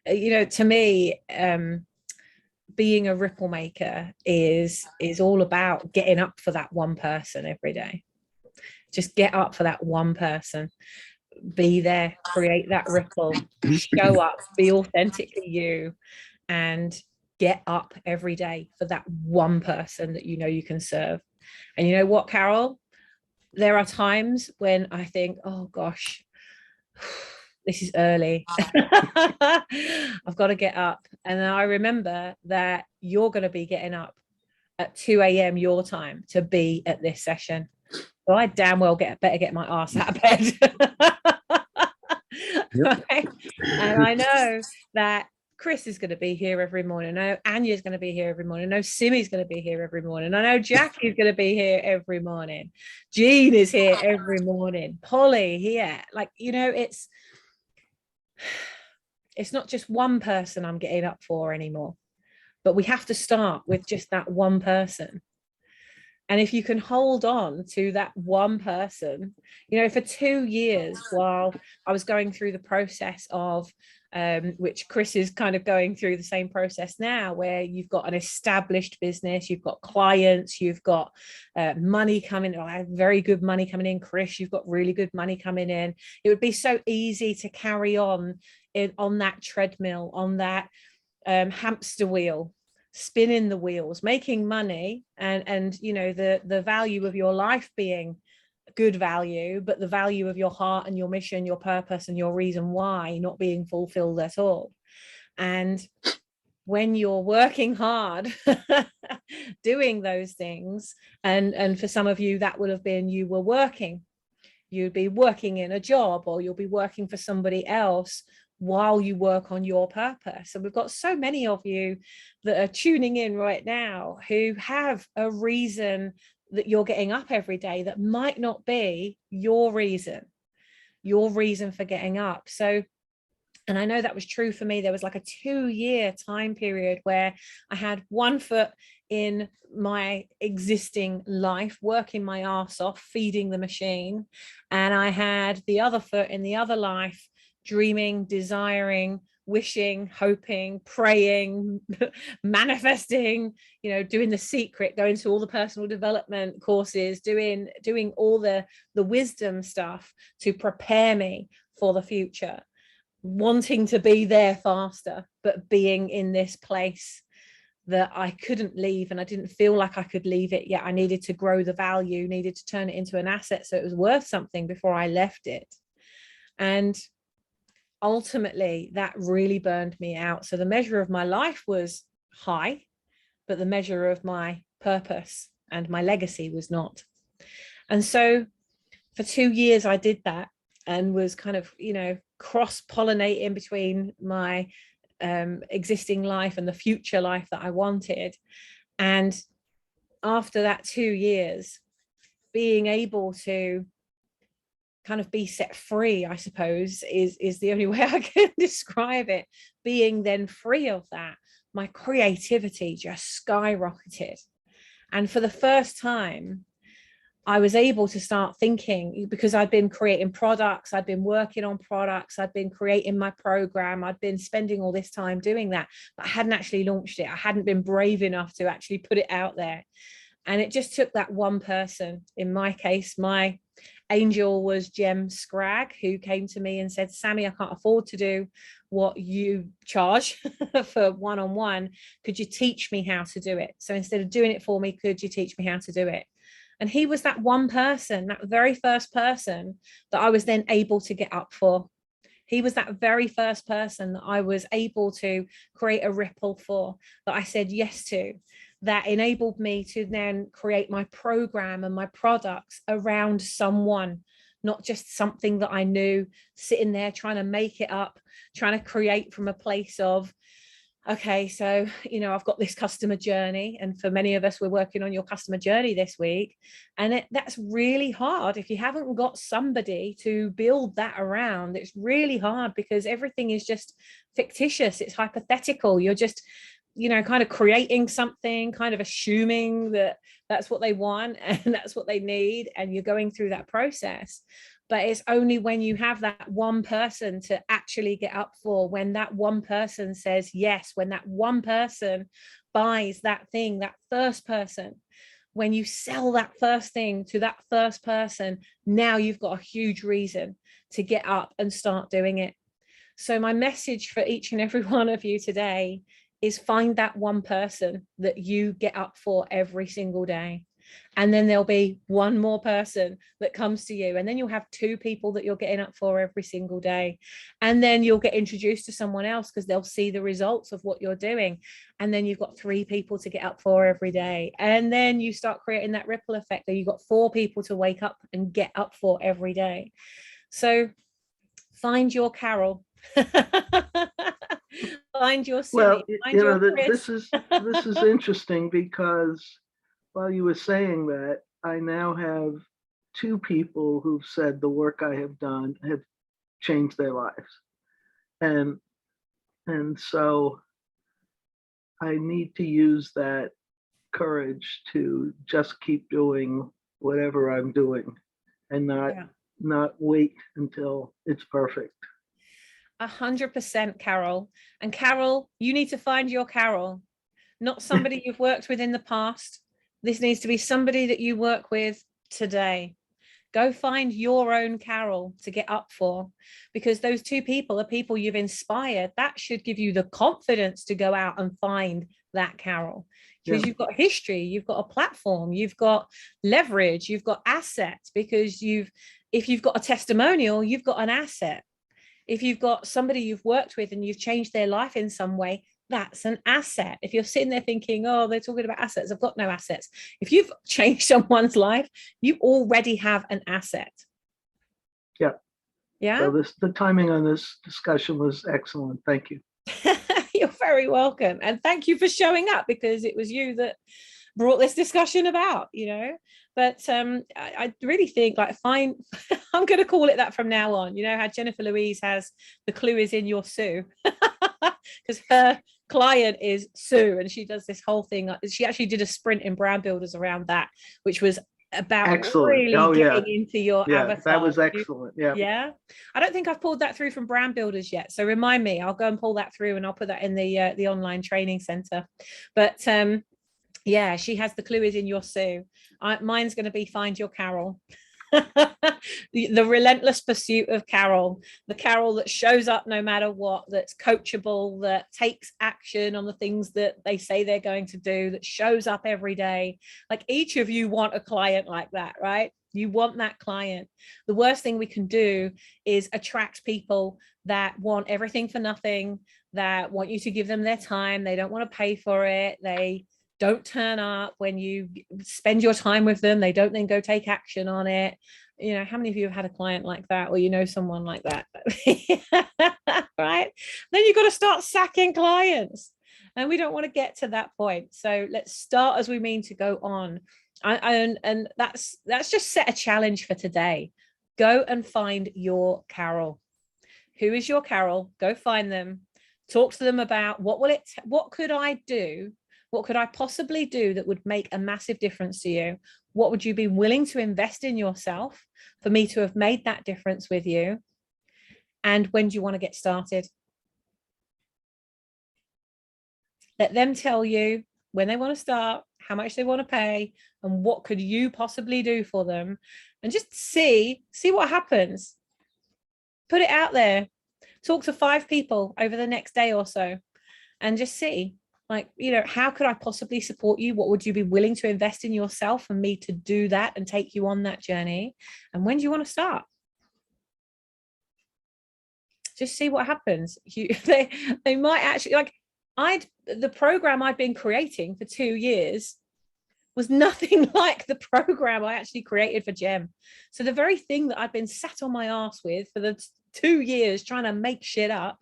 To me, being a ripple maker is all about getting up for that one person every day. Just get up for that one person, be there, create that ripple, show up, be authentically you, and get up every day for that one person that you can serve. And you know what, Carol? There are times when I think, oh gosh, this is early. I've got to get up. And then I remember that you're going to be getting up at 2 a.m. your time to be at this session. So I damn well better get my ass out of bed. Yep. Right? And I know that Chris is going to be here every morning. I know Anya's going to be here every morning. I know Simmy's going to be here every morning. I know Jackie's going to be here every morning. Jean is here every morning. Polly here. Like, it's not just one person I'm getting up for anymore, but we have to start with just that one person. And if you can hold on to that one person, for 2 years while I was going through the process of, which Chris is kind of going through the same process now, where you've got an established business, you've got clients, you've got money coming, I have very good money coming in. Chris, you've got really good money coming in. It would be so easy to carry on that treadmill, on that hamster wheel, spinning the wheels, making money, and the value of your life being good value, but the value of your heart and your mission, your purpose and your reason why not being fulfilled at all. And when you're working hard doing those things, and for some of you that would have been, you'd be working in a job, or you'll be working for somebody else while you work on your purpose. And we've got so many of you that are tuning in right now who have a reason that you're getting up every day that might not be your reason for getting up. So, and I know that was true for me. There was like a 2-year time period where I had one foot in my existing life, working my ass off, feeding the machine. And I had the other foot in the other life, dreaming, desiring, wishing, hoping, praying, manifesting, doing The Secret, going to all the personal development courses, doing all the wisdom stuff to prepare me for the future, wanting to be there faster, but being in this place that I couldn't leave, and I didn't feel like I could leave it yet. I needed to grow the value, needed to turn it into an asset so it was worth something before I left it. And ultimately that really burned me out. So the measure of my life was high, but the measure of my purpose and my legacy was not. And so for 2 years I did that, and was kind of, cross-pollinating between my existing life and the future life that I wanted. And after that 2 years, being able to kind of be set free, I suppose, is the only way I can describe it. Being then free of that, my creativity just skyrocketed. And for the first time, I was able to start thinking, because I'd been creating products, I'd been working on products, I'd been creating my program, I'd been spending all this time doing that, but I hadn't actually launched it. I hadn't been brave enough to actually put it out there. And it just took that one person. In my case, my angel was Jem Scragg, who came to me and said, Sammy, I can't afford to do what you charge for one-on-one. Could you teach me how to do it? So instead of doing it for me, could you teach me how to do it? And he was that one person, that very first person that I was then able to get up for. He was that very first person that I was able to create a ripple for, that I said yes to, that enabled me to then create my program and my products around someone, not just something that I knew, sitting there trying to make it up, trying to create from a place of, okay, so, I've got this customer journey. And for many of us, we're working on your customer journey this week. And that's really hard. If you haven't got somebody to build that around, it's really hard, because everything is just fictitious. It's hypothetical. You're just, kind of creating something, kind of assuming that that's what they want and that's what they need. And you're going through that process. But it's only when you have that one person to actually get up for, when that one person says yes, when that one person buys that thing, that first person, when you sell that first thing to that first person, now you've got a huge reason to get up and start doing it. So my message for each and every one of you today is find that one person that you get up for every single day. And then there'll be one more person that comes to you, and then you'll have two people that you're getting up for every single day. And then you'll get introduced to someone else because they'll see the results of what you're doing. And then you've got three people to get up for every day. And then you start creating that ripple effect that you've got four people to wake up and get up for every day. So find your Carol. Find your Silly. Find your Chris. This is interesting, because while you were saying that, I now have two people who've said the work I have done have changed their lives. And so I need to use that courage to just keep doing whatever I'm doing, and not wait until it's perfect. 100%, Carol. And Carol, you need to find your Carol, not somebody you've worked with in the past. This needs to be somebody that you work with today. Go find your own Carol to get up for, because those two people are people you've inspired. That should give you the confidence to go out and find that Carol, because you've got history, you've got a platform, you've got leverage, you've got assets, because if you've got a testimonial, you've got an asset. If you've got somebody you've worked with and you've changed their life in some way, that's an asset. If you're sitting there thinking, oh, they're talking about assets, I've got no assets. If you've changed someone's life, you already have an asset. Yeah. Yeah. So the timing on this discussion was excellent. Thank you. You're very welcome. And thank you for showing up, because it was you that brought this discussion about, But I really think, I'm going to call it that from now on. You know how Jennifer Louise has the clue is in your Sue, because her client is Sue, and she does this whole thing. She actually did a sprint in Brand Builders around that, which was about really getting into your avatar. That was excellent. Yeah. I don't think I've pulled that through from Brand Builders yet. So remind me, I'll go and pull that through, and I'll put that in the online training center. But yeah, she has the clue is in your Sue. Mine's going to be find your Carol. The relentless pursuit of Carol, the Carol that shows up no matter what, that's coachable, that takes action on the things that they say they're going to do, that shows up every day. Like, each of you want a client like that, right? You want that client. The worst thing we can do is attract people that want everything for nothing, that want you to give them their time. They don't want to pay for it. They don't turn up when you spend your time with them. They don't then go take action on it. How many of you have had a client like that, or someone like that? Right? Then you've got to start sacking clients, and we don't want to get to that point. So let's start as we mean to go on. And that's just set a challenge for today. Go and find your Carol. Who is your Carol? Go find them. Talk to them about what could I do? What could I possibly do that would make a massive difference to you? What would you be willing to invest in yourself for me to have made that difference with you? And when do you want to get started? Let them tell you when they want to start, how much they want to pay, and what could you possibly do for them. And just see what happens. Put it out there. Talk to 5 people over the next day or so, and just see. How could I possibly support you? What would you be willing to invest in yourself for me to do that and take you on that journey? And when do you want to start? Just see what happens. They might actually, the program I'd been creating for 2 years was nothing like the program I actually created for Gem. So the very thing that I'd been sat on my ass with for the 2 years trying to make shit up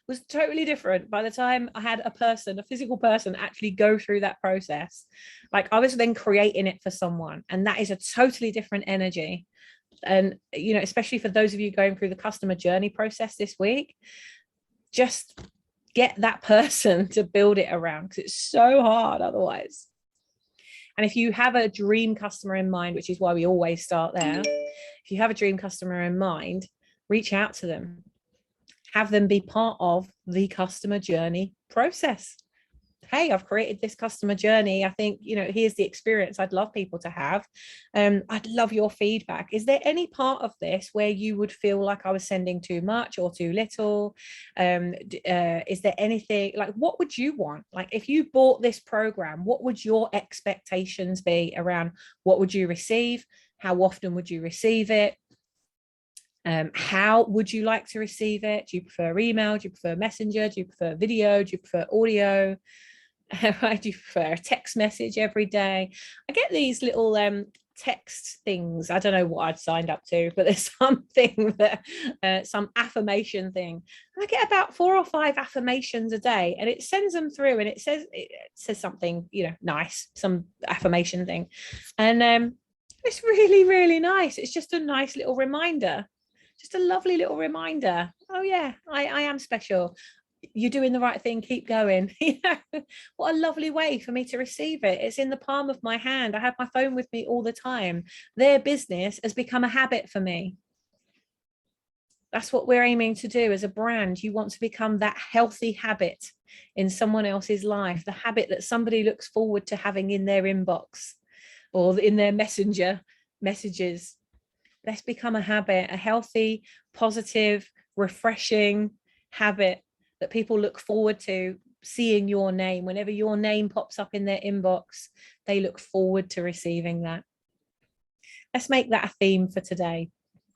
was totally different by the time I had a physical person actually go through that process. I was then creating it for someone, and that is a totally different energy. And especially for those of you going through the customer journey process this week, just get that person to build it around, because it's so hard otherwise. And if you have a dream customer in mind, which is why we always start there, if you have a dream customer in mind, reach out to them, have them be part of the customer journey process. Hey, I've created this customer journey. I think, here's the experience I'd love people to have. I'd love your feedback. Is there any part of this where you would feel like I was sending too much or too little? Is there anything, like, what would you want? Like, if you bought this program, what would your expectations be around what would you receive? How often would you receive it? How would you like to receive it? Do you prefer email? Do you prefer messenger? Do you prefer video? Do you prefer audio? Do you prefer a text message every day? I get these little text things. I don't know what I'd signed up to, but there's something that some affirmation thing. And I get about 4 or 5 affirmations a day, and it sends them through, and it says something, nice, some affirmation thing, and it's really, really nice. It's just a nice little reminder. Just a lovely little reminder. Oh yeah, I am special. You're doing the right thing. Keep going. What a lovely way for me to receive it. It's in the palm of my hand. I have my phone with me all the time. Their business has become a habit for me. That's what we're aiming to do as a brand. You want to become that healthy habit in someone else's life, the habit that somebody looks forward to having in their inbox or in their messenger messages. Let's become a habit, a healthy, positive, refreshing habit that people look forward to seeing your name. Whenever your name pops up in their inbox, they look forward to receiving that. Let's make that a theme for today.